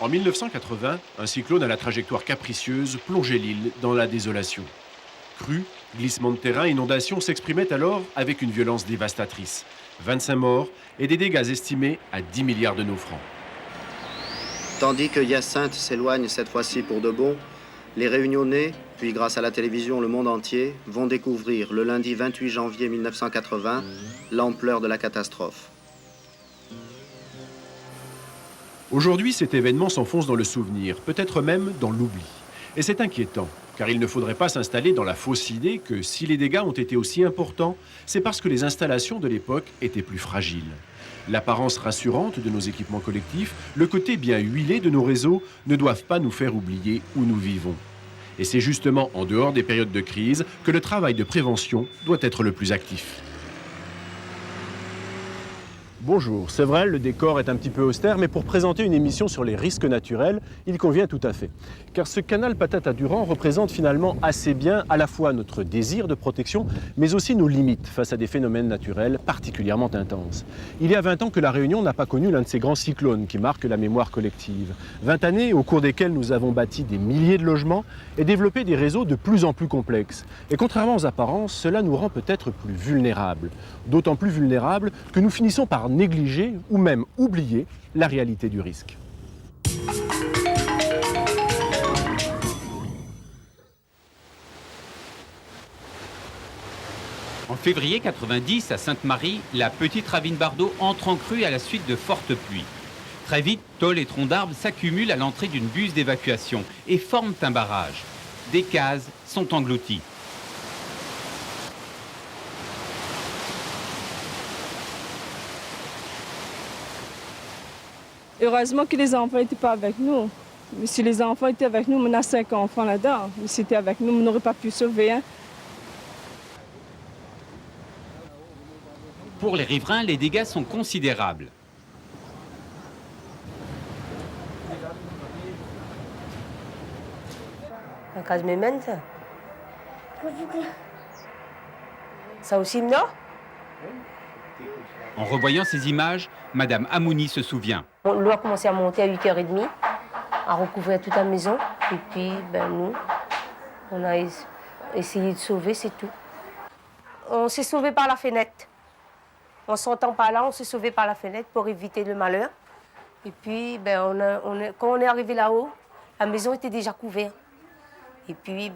En 1980, un cyclone à la trajectoire capricieuse plongeait l'île dans la désolation. Crues, glissements de terrain, inondations s'exprimaient alors avec une violence dévastatrice. 25 morts et des dégâts estimés à 10 milliards de nos francs. Tandis que Hyacinthe s'éloigne cette fois-ci pour de bon, les Réunionnais, puis grâce à la télévision le monde entier, vont découvrir le lundi 28 janvier 1980 l'ampleur de la catastrophe. Aujourd'hui, cet événement s'enfonce dans le souvenir, peut-être même dans l'oubli. Et c'est inquiétant, car il ne faudrait pas s'installer dans la fausse idée que si les dégâts ont été aussi importants, c'est parce que les installations de l'époque étaient plus fragiles. L'apparence rassurante de nos équipements collectifs, le côté bien huilé de nos réseaux ne doivent pas nous faire oublier où nous vivons. Et c'est justement en dehors des périodes de crise que le travail de prévention doit être le plus actif. Bonjour, c'est vrai, le décor est un petit peu austère, mais pour présenter une émission sur les risques naturels, il convient tout à fait. Car ce canal Patata-Durand représente finalement assez bien à la fois notre désir de protection, mais aussi nos limites face à des phénomènes naturels particulièrement intenses. Il y a 20 ans que la Réunion n'a pas connu l'un de ces grands cyclones qui marquent la mémoire collective. 20 années au cours desquelles nous avons bâti des milliers de logements et développé des réseaux de plus en plus complexes. Et contrairement aux apparences, cela nous rend peut-être plus vulnérables. D'autant plus vulnérables que nous finissons par négliger ou même oublier la réalité du risque. En février 90, à Sainte-Marie, la petite ravine Bardot entre en crue à la suite de fortes pluies. Très vite, tôles et troncs d'arbres s'accumulent à l'entrée d'une buse d'évacuation et forment un barrage. Des cases sont englouties. Heureusement que les enfants n'étaient pas avec nous. Mais si les enfants étaient avec nous, on a 5 enfants là-dedans. Mais si c'était avec nous, on n'aurait pas pu sauver. Hein. Pour les riverains, les dégâts sont considérables. En cas de même, ça. Ça aussi, non? En revoyant ces images, Madame Amouni se souvient. L'eau a commencé à monter à 8h30, à recouvrir toute la maison. Et puis, nous, on a essayé de sauver, c'est tout. On s'est sauvé par la fenêtre. En sortant par là, on s'est sauvé par la fenêtre pour éviter le malheur. Et puis, quand on est arrivé là-haut, la maison était déjà couverte. Et puis,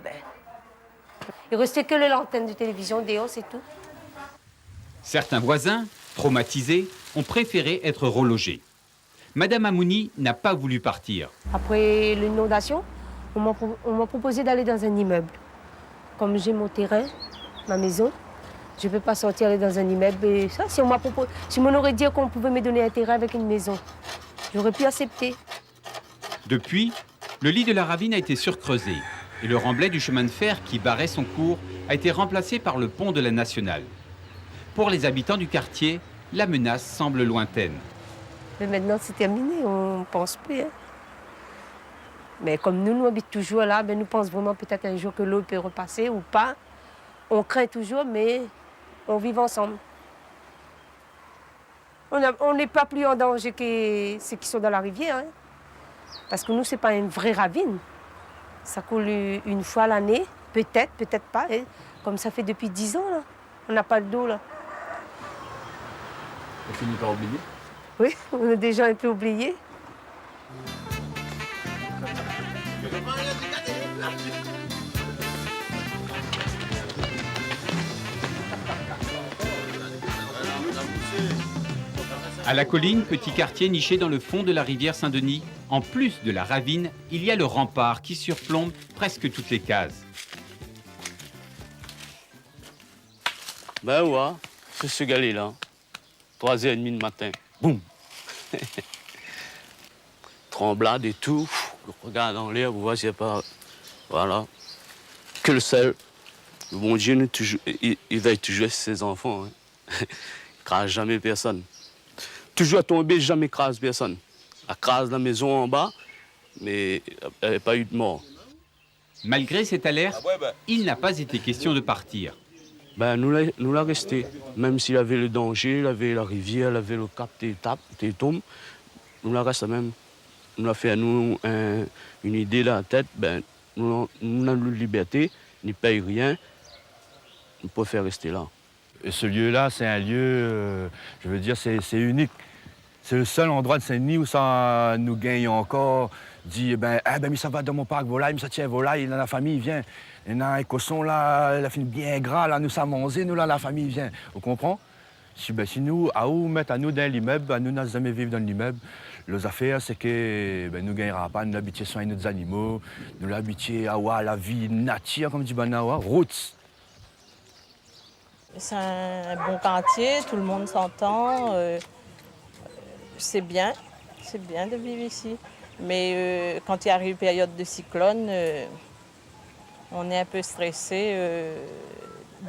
il restait que les lanternes de télévision dehors, c'est tout. Certains voisins, traumatisés, ont préféré être relogés. Madame Amouni n'a pas voulu partir. Après l'inondation, on m'a proposé d'aller dans un immeuble. Comme j'ai mon terrain, ma maison, je ne peux pas sortir aller dans un immeuble. Et ça, si on aurait dit qu'on pouvait me donner un terrain avec une maison, j'aurais pu accepter. Depuis, le lit de la ravine a été surcreusé et le remblai du chemin de fer qui barrait son cours a été remplacé par le pont de la Nationale. Pour les habitants du quartier, la menace semble lointaine. Mais maintenant, c'est terminé, on ne pense plus. Hein. Mais comme nous habitons toujours là, nous pensons vraiment peut-être un jour que l'eau peut repasser ou pas. On craint toujours, mais on vit ensemble. On n'est pas plus en danger que ceux qui sont dans la rivière. Hein. Parce que nous, ce n'est pas une vraie ravine. Ça coule une fois l'année, peut-être, peut-être pas. Hein. Comme ça fait depuis 10 ans, là. On n'a pas d'eau, là. On finit par oublier. Oui, on a déjà un peu oublié. À la colline, petit quartier niché dans le fond de la rivière Saint-Denis, en plus de la ravine, il y a le rempart qui surplombe presque toutes les cases. Ben ouais, c'est ce gars-là. 3h30 du matin. Boum! Tremblade et tout. Regarde en l'air, vous voyez, c'est pas. Voilà. Que le seul. Le bon Dieu, il veille toujours ses enfants. Hein. Il crase jamais personne. Toujours tombé, jamais crase personne. Elle crase la maison en bas, mais il n'y a pas eu de mort. Malgré cette alerte, il n'a pas été question de partir. Nous l'a resté. Même s'il avait le danger, il avait la rivière, il avait le cap des tombes, nous la reste même. nous a fait à nous une idée dans la tête, ben, nous avons une liberté, n'y paye rien, on préfère rester là. Et ce lieu-là, c'est un lieu, je veux dire, c'est unique. C'est le seul endroit de Saint-Denis où ça nous gagne encore. Dit, mais ça va dans mon parc volaille, mais ça tient volaille, là, la famille vient. Il y a un cosson là, la fin bien gras, là, nous sommes mangés, nous là, la famille vient. Vous comprenez? Si nous, à où mettre à nous dans l'immeuble, à nous n'a jamais vivre dans l'immeuble. Les affaires, c'est que nous ne gagnera pas, nous habiter soin nos animaux, nous habiter à la vie nature, comme dit Banawa, routes. C'est un bon quartier, tout le monde s'entend. C'est bien de vivre ici. Mais quand il arrive période de cyclone, on est un peu stressé,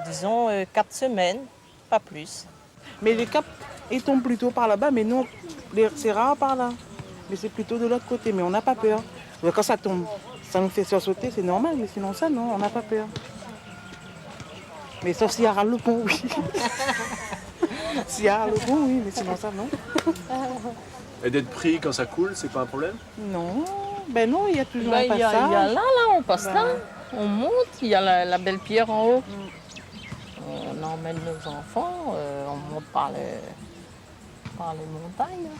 disons 4 semaines, pas plus. Mais les caps, ils tombent plutôt par là-bas, mais non, c'est rare par là. Mais c'est plutôt de l'autre côté, mais on n'a pas peur. Quand ça tombe, ça nous fait sursauter, c'est normal, mais sinon ça, non, on n'a pas peur. Mais sauf s'il y a le pont, oui. S'il y a le pont, oui, mais sinon ça, non. Et d'être pris quand ça coule, c'est pas un problème? Non, ben non, il y a toujours un Il y a passage. là, on passe là, on monte, il y a la belle pierre en haut. On emmène nos enfants, on monte par les montagnes.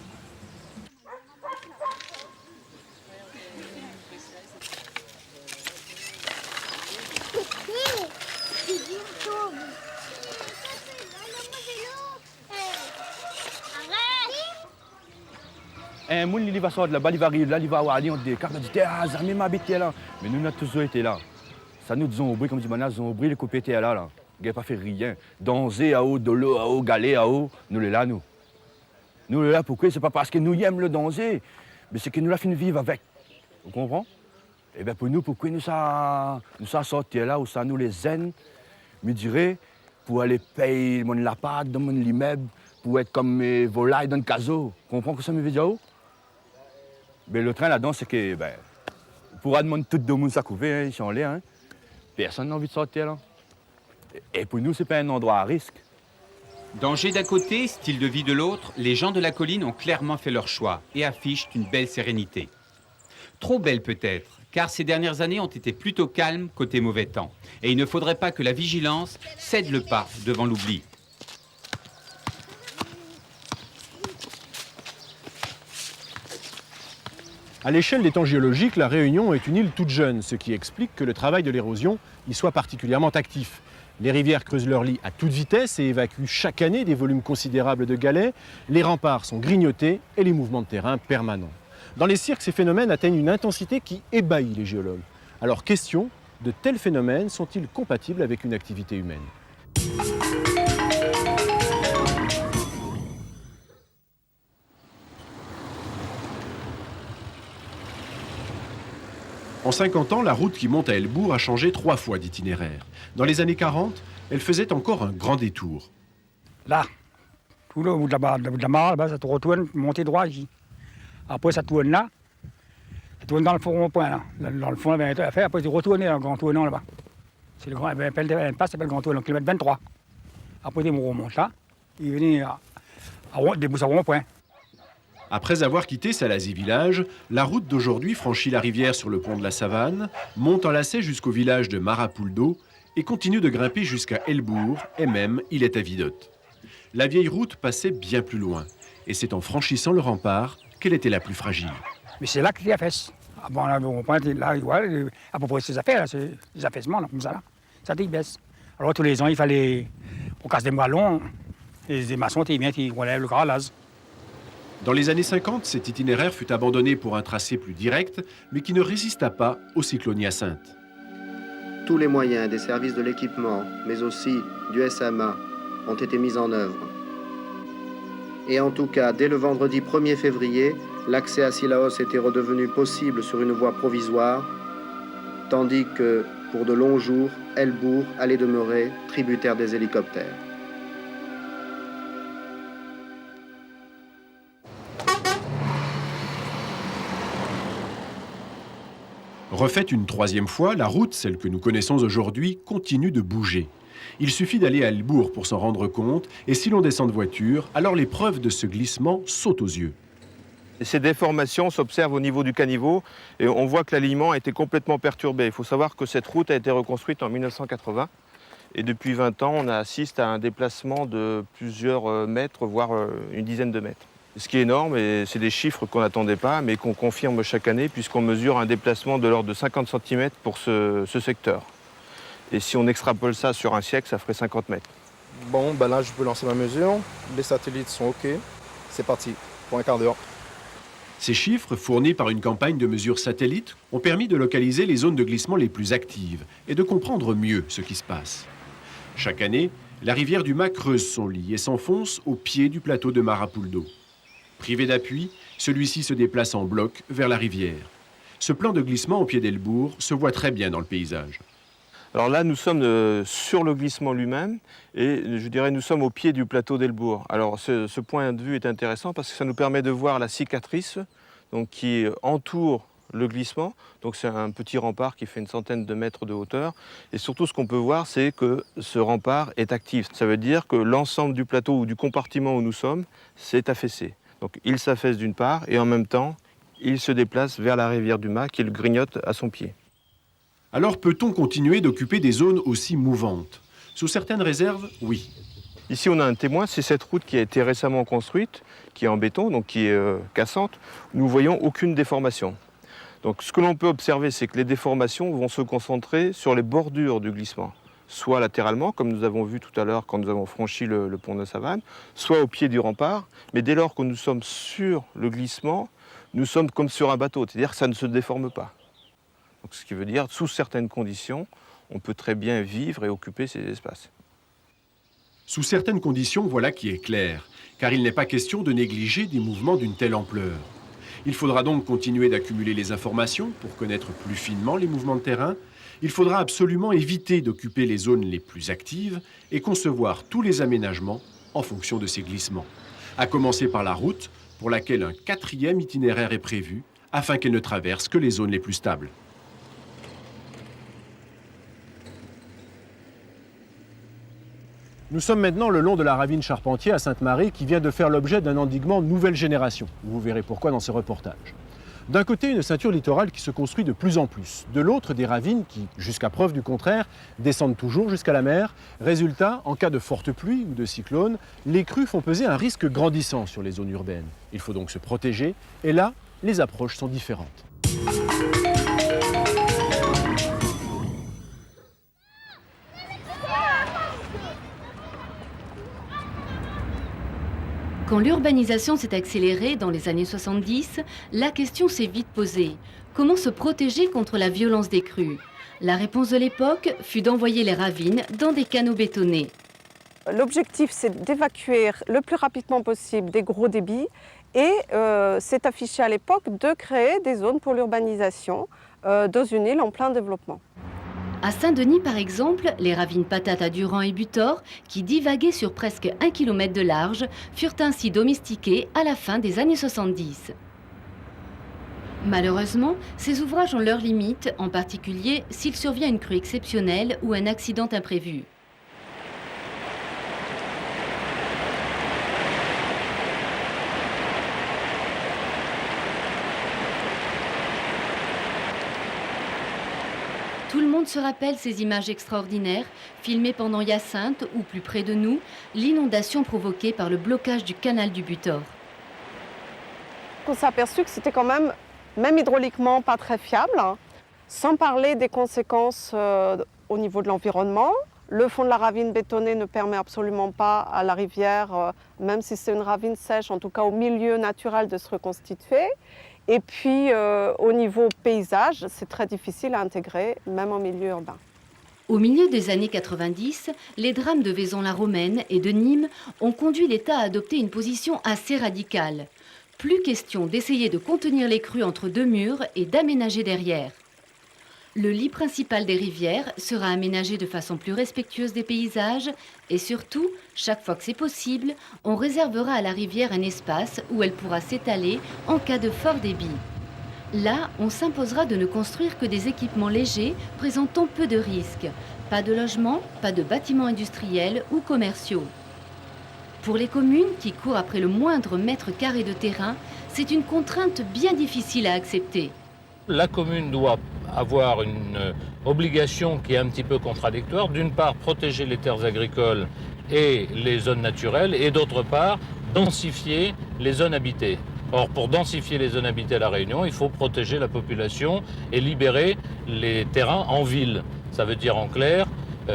Un monde, il va sortir là-bas, il va arriver là, il va avoir on dit, car on dit, ah, Zarmé m'a habité là. Mais nous, on a toujours été là. Ça nous disons au bruit, comme dit Manas, disons au bruit, les coupés étaient là. Il n'a pas fait rien. Danser à haut, de l'eau à haut, galer à haut, nous les là, nous. Nous les là, pourquoi? C'est pas parce que nous aimons le danser, mais c'est que nous la fait vivre avec. Vous comprenez? Et bien pour nous, pourquoi nous ça sortir là, où ça nous les zen, me dirais, pour aller payer mon lapad dans mon immeuble, pour être comme mes volailles dans le caseau. Vous comprenez ce que ça me veut dire? Mais le train là-dedans, c'est que, pour demander tout le monde ça couvert, ils sont là, hein. Personne n'a envie de sortir là. Et pour nous, c'est pas un endroit à risque. Danger d'un côté, style de vie de l'autre, les gens de la colline ont clairement fait leur choix et affichent une belle sérénité. Trop belle peut-être, car ces dernières années ont été plutôt calmes côté mauvais temps. Et il ne faudrait pas que la vigilance cède le pas devant l'oubli. À l'échelle des temps géologiques, la Réunion est une île toute jeune, ce qui explique que le travail de l'érosion y soit particulièrement actif. Les rivières creusent leur lit à toute vitesse et évacuent chaque année des volumes considérables de galets. Les remparts sont grignotés et les mouvements de terrain permanents. Dans les cirques, ces phénomènes atteignent une intensité qui ébahit les géologues. Alors question, de tels phénomènes sont-ils compatibles avec une activité humaine ? En 50 ans, la route qui monte à Elbourg a changé 3 fois d'itinéraire. Dans les années 40, elle faisait encore un grand détour. Là, tout le bout de la mare, là-bas, ça te retourne, monter droit ici. Après, ça tourne là, ça tourne dans le fond rond-point, là. Dans le fond, il y avait un affaire, après, tu retournes dans le grand tournant là-bas. C'est le grand, un passe s'appelle le grand tournant, kilomètre 23. Après, tu remontes là, il venait à déboucher au rond-point. Après avoir quitté Salazie village, la route d'aujourd'hui franchit la rivière sur le pont de la Savane, monte en lacet jusqu'au village de Marapouldo et continue de grimper jusqu'à Elbourg, et même il est à Vidotte. La vieille route passait bien plus loin, et c'est en franchissant le rempart qu'elle était la plus fragile. Mais c'est là que tu affaisses. Ah bon, là, on pointe, là, voilà, à peu près ces affaires, là, ces affaissements, là, comme ça, là. Ça te baisse. Alors tous les ans, il fallait, on casse des ballons, et des maçons, ils relèvent le carrelage. Dans les années 50, cet itinéraire fut abandonné pour un tracé plus direct, mais qui ne résista pas au cyclone Hyacinthe. Tous les moyens des services de l'équipement, mais aussi du SMA, ont été mis en œuvre. Et en tout cas, dès le vendredi 1er février, l'accès à Sillaos était redevenu possible sur une voie provisoire, tandis que, pour de longs jours, Elbourg allait demeurer tributaire des hélicoptères. Refaite une 3e fois, la route, celle que nous connaissons aujourd'hui, continue de bouger. Il suffit d'aller à Elbourg pour s'en rendre compte, et si l'on descend de voiture, alors les preuves de ce glissement sautent aux yeux. Et ces déformations s'observent au niveau du caniveau et on voit que l'alignement a été complètement perturbé. Il faut savoir que cette route a été reconstruite en 1980 et depuis 20 ans, on assiste à un déplacement de plusieurs mètres, voire une dizaine de mètres. Ce qui est énorme, et c'est des chiffres qu'on n'attendait pas, mais qu'on confirme chaque année puisqu'on mesure un déplacement de l'ordre de 50 cm pour ce secteur. Et si on extrapole ça sur un siècle, ça ferait 50 mètres. Bon, ben là, je peux lancer ma mesure. Les satellites sont OK. C'est parti pour un quart d'heure. Ces chiffres, fournis par une campagne de mesures satellites, ont permis de localiser les zones de glissement les plus actives et de comprendre mieux ce qui se passe. Chaque année, la rivière du Mât creuse son lit et s'enfonce au pied du plateau de Marapuldo. Privé d'appui, celui-ci se déplace en bloc vers la rivière. Ce plan de glissement au pied d'Elbourg se voit très bien dans le paysage. Alors là, nous sommes sur le glissement lui-même et je dirais nous sommes au pied du plateau d'Elbourg. Alors ce point de vue est intéressant parce que ça nous permet de voir la cicatrice donc, qui entoure le glissement. Donc c'est un petit rempart qui fait une centaine de mètres de hauteur. Et surtout, ce qu'on peut voir, c'est que ce rempart est actif. Ça veut dire que l'ensemble du plateau ou du compartiment où nous sommes s'est affaissé. Donc il s'affaisse d'une part et en même temps, il se déplace vers la rivière du Mât qui le grignote à son pied. Alors peut-on continuer d'occuper des zones aussi mouvantes? Sous certaines réserves, oui. Ici, on a un témoin, c'est cette route qui a été récemment construite, qui est en béton, donc qui est cassante. Nous ne voyons aucune déformation. Donc ce que l'on peut observer, c'est que les déformations vont se concentrer sur les bordures du glissement, soit latéralement, comme nous avons vu tout à l'heure quand nous avons franchi le pont de Savane, soit au pied du rempart. Mais dès lors que nous sommes sur le glissement, nous sommes comme sur un bateau, c'est-à-dire que ça ne se déforme pas. Donc, ce qui veut dire, sous certaines conditions, on peut très bien vivre et occuper ces espaces. Sous certaines conditions, voilà qui est clair, car il n'est pas question de négliger des mouvements d'une telle ampleur. Il faudra donc continuer d'accumuler les informations pour connaître plus finement les mouvements de terrain. Il faudra absolument éviter d'occuper les zones les plus actives et concevoir tous les aménagements en fonction de ces glissements. À commencer par la route, pour laquelle un 4e itinéraire est prévu, afin qu'elle ne traverse que les zones les plus stables. Nous sommes maintenant le long de la ravine Charpentier à Sainte-Marie qui vient de faire l'objet d'un endiguement nouvelle génération. Vous verrez pourquoi dans ces reportages. D'un côté, une ceinture littorale qui se construit de plus en plus. De l'autre, des ravines qui, jusqu'à preuve du contraire, descendent toujours jusqu'à la mer. Résultat, en cas de forte pluie ou de cyclone, les crues font peser un risque grandissant sur les zones urbaines. Il faut donc se protéger et là, les approches sont différentes. Quand l'urbanisation s'est accélérée dans les années 70, la question s'est vite posée. Comment se protéger contre la violence des crues? La réponse de l'époque fut d'envoyer les ravines dans des canaux bétonnés. L'objectif, c'est d'évacuer le plus rapidement possible des gros débits et c'est affiché à l'époque de créer des zones pour l'urbanisation dans une île en plein développement. À Saint-Denis, par exemple, les ravines Patate à Durand et Butor, qui divaguaient sur presque 1 km de large, furent ainsi domestiquées à la fin des années 70. Malheureusement, ces ouvrages ont leurs limites, en particulier s'il survient une crue exceptionnelle ou un accident imprévu. Tout le monde se rappelle ces images extraordinaires, filmées pendant Hyacinthe ou plus près de nous, l'inondation provoquée par le blocage du canal du Butor. On s'est aperçu que c'était quand même hydrauliquement, pas très fiable, hein. Sans parler des conséquences au niveau de l'environnement. Le fond de la ravine bétonnée ne permet absolument pas à la rivière, même si c'est une ravine sèche, en tout cas au milieu naturel, de se reconstituer. Et puis, au niveau paysage, c'est très difficile à intégrer, même en milieu urbain. Au milieu des années 90, les drames de Vaison-la-Romaine et de Nîmes ont conduit l'État à adopter une position assez radicale. Plus question d'essayer de contenir les crues entre deux murs et d'aménager derrière. Le lit principal des rivières sera aménagé de façon plus respectueuse des paysages et surtout, chaque fois que c'est possible, on réservera à la rivière un espace où elle pourra s'étaler en cas de fort débit. Là, on s'imposera de ne construire que des équipements légers présentant peu de risques. Pas de logements, pas de bâtiments industriels ou commerciaux. Pour les communes qui courent après le moindre mètre carré de terrain, c'est une contrainte bien difficile à accepter. La commune doit avoir une obligation qui est un petit peu contradictoire. D'une part, protéger les terres agricoles et les zones naturelles, et d'autre part, densifier les zones habitées. Or, pour densifier les zones habitées à La Réunion, il faut protéger la population et libérer les terrains en ville. Ça veut dire en clair,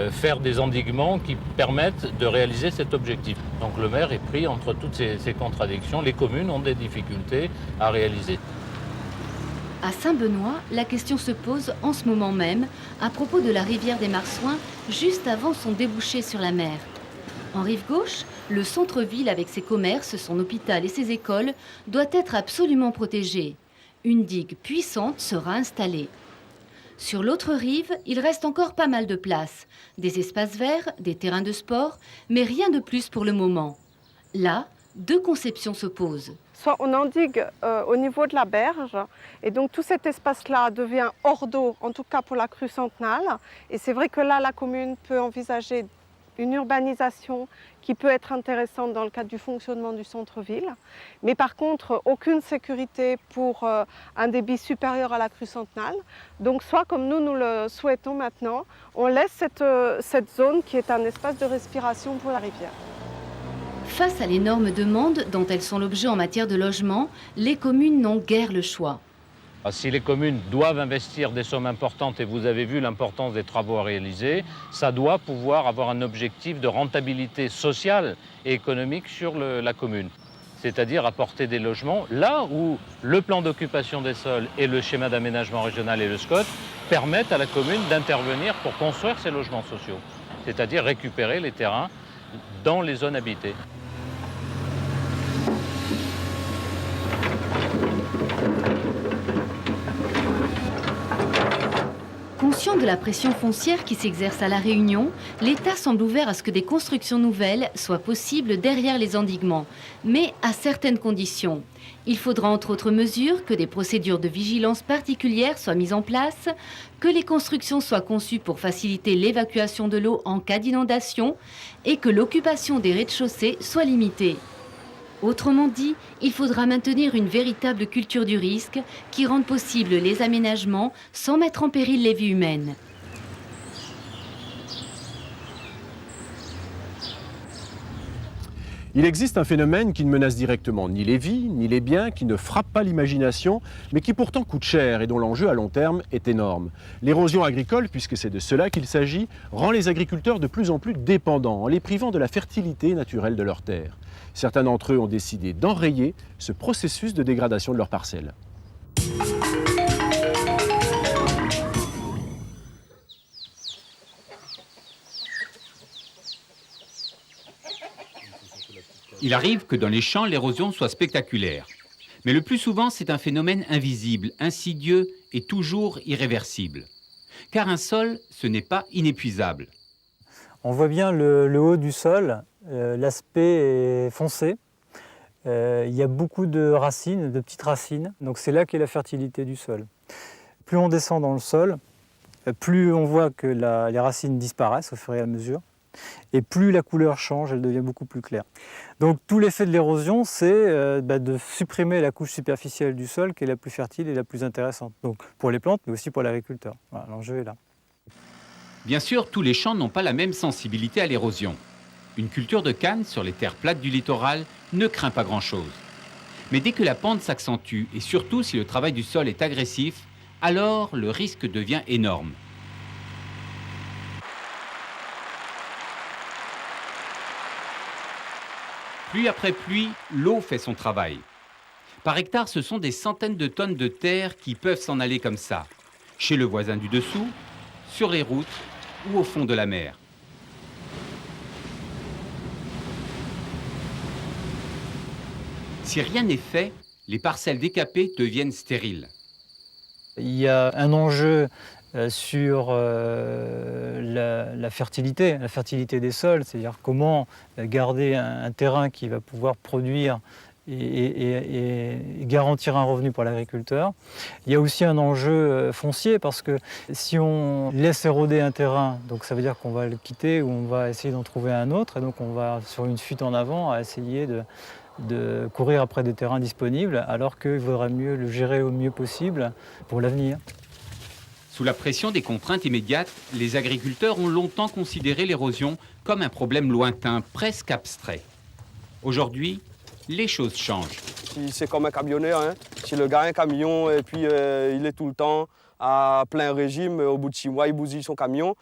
faire des endiguements qui permettent de réaliser cet objectif. Donc le maire est pris entre toutes ces contradictions. Les communes ont des difficultés à réaliser. À Saint-Benoît, la question se pose en ce moment même à propos de la rivière des Marsouins, juste avant son débouché sur la mer. En rive gauche, le centre-ville avec ses commerces, son hôpital et ses écoles doit être absolument protégé. Une digue puissante sera installée. Sur l'autre rive, il reste encore pas mal de place. Des espaces verts, des terrains de sport, mais rien de plus pour le moment. Là, deux conceptions s'opposent. Soit on endigue au niveau de la berge, et donc tout cet espace-là devient hors d'eau, en tout cas pour la crue centenale. Et c'est vrai que là, la commune peut envisager une urbanisation qui peut être intéressante dans le cadre du fonctionnement du centre-ville. Mais par contre, aucune sécurité pour un débit supérieur à la crue centenale. Donc soit, comme nous le souhaitons maintenant, on laisse cette zone qui est un espace de respiration pour la rivière. Face à l'énorme demande dont elles sont l'objet en matière de logement, les communes n'ont guère le choix. Si les communes doivent investir des sommes importantes, et vous avez vu l'importance des travaux à réaliser, ça doit pouvoir avoir un objectif de rentabilité sociale et économique sur la commune. C'est-à-dire apporter des logements là où le plan d'occupation des sols et le schéma d'aménagement régional et le SCOT permettent à la commune d'intervenir pour construire ces logements sociaux. C'est-à-dire récupérer les terrains dans les zones habitées. Conscient de la pression foncière qui s'exerce à La Réunion, l'État semble ouvert à ce que des constructions nouvelles soient possibles derrière les endiguements, mais à certaines conditions. Il faudra entre autres mesures que des procédures de vigilance particulières soient mises en place, que les constructions soient conçues pour faciliter l'évacuation de l'eau en cas d'inondation et que l'occupation des rez-de-chaussée soit limitée. Autrement dit, il faudra maintenir une véritable culture du risque qui rende possible les aménagements sans mettre en péril les vies humaines. Il existe un phénomène qui ne menace directement ni les vies, ni les biens, qui ne frappe pas l'imagination, mais qui pourtant coûte cher et dont l'enjeu à long terme est énorme. L'érosion agricole, puisque c'est de cela qu'il s'agit, rend les agriculteurs de plus en plus dépendants, en les privant de la fertilité naturelle de leurs terres. Certains d'entre eux ont décidé d'enrayer ce processus de dégradation de leurs parcelles. Il arrive que dans les champs, l'érosion soit spectaculaire. Mais le plus souvent, c'est un phénomène invisible, insidieux et toujours irréversible. Car un sol, ce n'est pas inépuisable. On voit bien le haut du sol, l'aspect est foncé. Il y a beaucoup de racines, de petites racines, donc c'est là qu'est la fertilité du sol. Plus on descend dans le sol, plus on voit que les racines disparaissent au fur et à mesure, et plus la couleur change, elle devient beaucoup plus claire. Donc tout l'effet de l'érosion, c'est de supprimer la couche superficielle du sol qui est la plus fertile et la plus intéressante, donc pour les plantes, mais aussi pour l'agriculteur. Voilà, l'enjeu est là. Bien sûr, tous les champs n'ont pas la même sensibilité à l'érosion. Une culture de canne sur les terres plates du littoral ne craint pas grand-chose. Mais dès que la pente s'accentue, et surtout si le travail du sol est agressif, alors le risque devient énorme. Pluie après pluie, l'eau fait son travail. Par hectare, ce sont des centaines de tonnes de terre qui peuvent s'en aller comme ça, chez le voisin du dessous, sur les routes ou au fond de la mer. Si rien n'est fait, les parcelles décapées deviennent stériles. Il y a un enjeu sur la fertilité des sols, c'est-à-dire comment garder un terrain qui va pouvoir produire et garantir un revenu pour l'agriculteur. Il y a aussi un enjeu foncier parce que si on laisse éroder un terrain, donc ça veut dire qu'on va le quitter ou on va essayer d'en trouver un autre et donc on va sur une fuite en avant à essayer de courir après des terrains disponibles, alors qu'il vaudrait mieux le gérer au mieux possible pour l'avenir. Sous la pression des contraintes immédiates, les agriculteurs ont longtemps considéré l'érosion comme un problème lointain, presque abstrait. Aujourd'hui, les choses changent. C'est comme un camionneur. Hein. Si le gars a un camion et puis il est tout le temps à plein régime, au bout de 6 mois, il bousille son camion,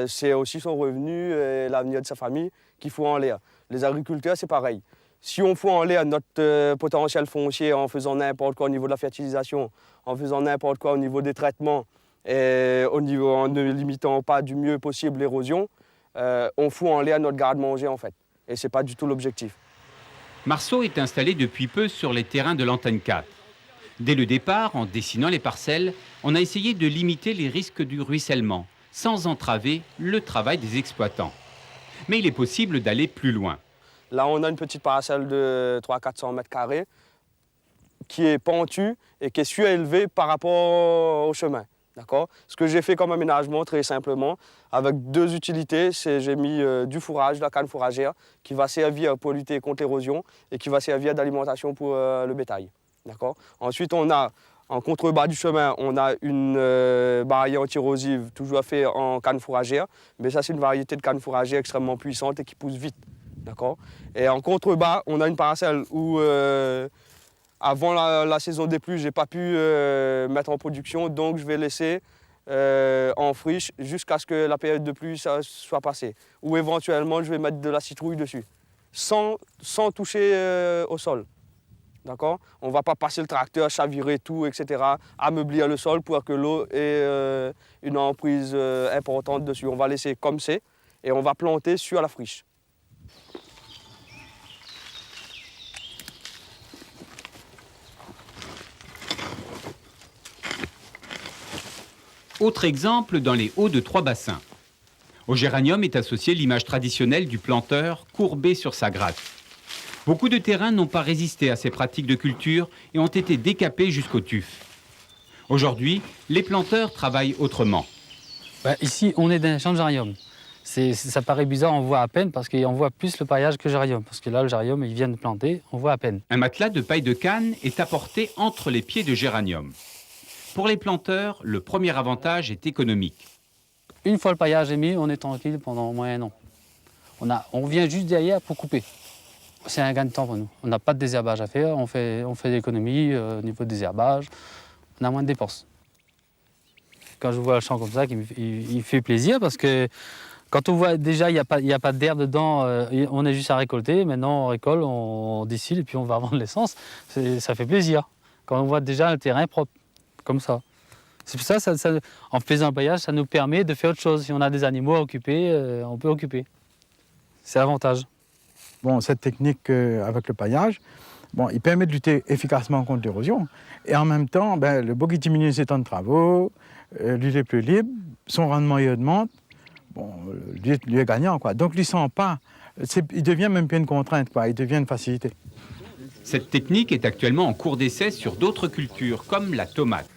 c'est aussi son revenu et l'avenir de sa famille qu'il faut en l'air. Les agriculteurs, c'est pareil. Si on fout en l'air notre potentiel foncier en faisant n'importe quoi au niveau de la fertilisation, en faisant n'importe quoi au niveau des traitements, et en ne limitant pas du mieux possible l'érosion, on fout en l'air notre garde-manger en fait. Et ce n'est pas du tout l'objectif. Marceau est installé depuis peu sur les terrains de l'antenne 4. Dès le départ, en dessinant les parcelles, on a essayé de limiter les risques du ruissellement, sans entraver le travail des exploitants. Mais il est possible d'aller plus loin. Là, on a une petite parcelle de 300-400 mètres carrés qui est pentue et qui est surélevée par rapport au chemin. Ce que j'ai fait comme aménagement, très simplement, avec 2 utilités, c'est j'ai mis du fourrage, de la canne fourragère, qui va servir pour lutter contre l'érosion et qui va servir d'alimentation pour le bétail. Ensuite, on a, en contrebas du chemin, on a une barrière anti-érosive, toujours faite en canne fourragère, mais ça, c'est une variété de canne fourragère extrêmement puissante et qui pousse vite. Et en contrebas, on a une parcelle où, avant la saison des pluies, je n'ai pas pu mettre en production, donc je vais laisser en friche jusqu'à ce que la période de pluie soit passée. Ou éventuellement, je vais mettre de la citrouille dessus, sans toucher au sol. On ne va pas passer le tracteur, chavirer tout, etc., ameublir le sol pour que l'eau ait une emprise importante dessus. On va laisser comme c'est et on va planter sur la friche. Autre exemple dans les hauts de 3 bassins. Au géranium est associée l'image traditionnelle du planteur courbé sur sa gratte. Beaucoup de terrains n'ont pas résisté à ces pratiques de culture et ont été décapés jusqu'au tuf. Aujourd'hui, les planteurs travaillent autrement. Ici, on est dans un champ de géranium. Ça paraît bizarre, on voit à peine parce qu'on voit plus le paillage que le géranium. Parce que là, le géranium, ils viennent de planter, on voit à peine. Un matelas de paille de canne est apporté entre les pieds de géranium. Pour les planteurs, le premier avantage est économique. Une fois le paillage est mis, on est tranquille pendant au moins 1 an. On vient juste derrière pour couper. C'est un gain de temps pour nous. On n'a pas de désherbage à faire, on fait l'économie au niveau de désherbage, on a moins de dépenses. Quand je vois le champ comme ça, il fait plaisir parce que quand on voit déjà il n'y a pas d'air dedans, on est juste à récolter. Maintenant on récolte, on distille et puis on va vendre l'essence. Ça fait plaisir quand on voit déjà le terrain propre, comme ça. C'est pour ça, en faisant le paillage, ça nous permet de faire autre chose. Si on a des animaux à occuper, on peut occuper. C'est l'avantage. Bon, cette technique avec le paillage, il permet de lutter efficacement contre l'érosion. Et en même temps, le bois qui diminue ses temps de travaux, lui est plus libre, son rendement il augmente, lui est gagnant. Donc lui sent pas, il devient même plus une contrainte, il devient une facilité. Cette technique est actuellement en cours d'essai sur d'autres cultures, comme la tomate.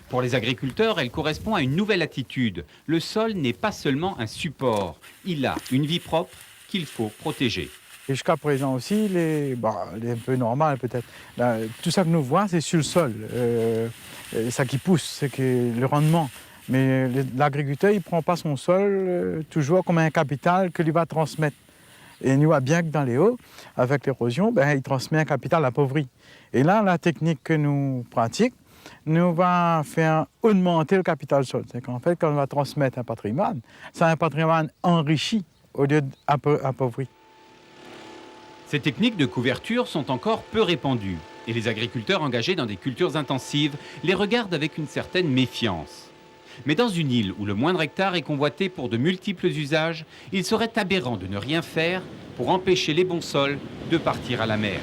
Pour les agriculteurs, elle correspond à une nouvelle attitude. Le sol n'est pas seulement un support, il a une vie propre qu'il faut protéger. Et jusqu'à présent aussi, il est un peu normal peut-être. Tout ça que nous voyons, c'est sur le sol. Ça qui pousse, c'est que le rendement. Mais l'agriculteur, il ne prend pas son sol toujours comme un capital que lui va transmettre. Et nous voyons bien que dans les hauts, avec l'érosion, il transmet un capital appauvri. Et là, la technique que nous pratiquons, nous va faire augmenter le capital sol. C'est qu'en fait, quand on va transmettre un patrimoine, c'est un patrimoine enrichi au lieu d'appauvri. Ces techniques de couverture sont encore peu répandues et les agriculteurs engagés dans des cultures intensives les regardent avec une certaine méfiance. Mais dans une île où le moindre hectare est convoité pour de multiples usages, il serait aberrant de ne rien faire pour empêcher les bons sols de partir à la mer.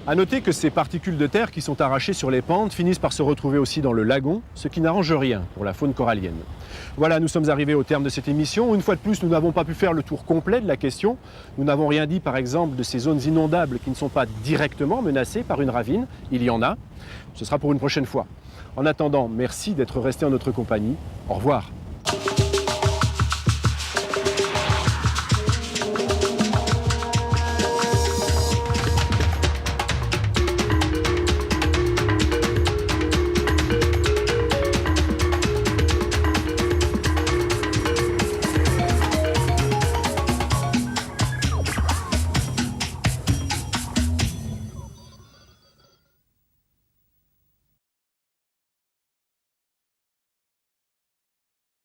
A noter que ces particules de terre qui sont arrachées sur les pentes finissent par se retrouver aussi dans le lagon, ce qui n'arrange rien pour la faune corallienne. Voilà, nous sommes arrivés au terme de cette émission. Une fois de plus, nous n'avons pas pu faire le tour complet de la question. Nous n'avons rien dit, par exemple, de ces zones inondables qui ne sont pas directement menacées par une ravine. Il y en a. Ce sera pour une prochaine fois. En attendant, merci d'être resté en notre compagnie. Au revoir.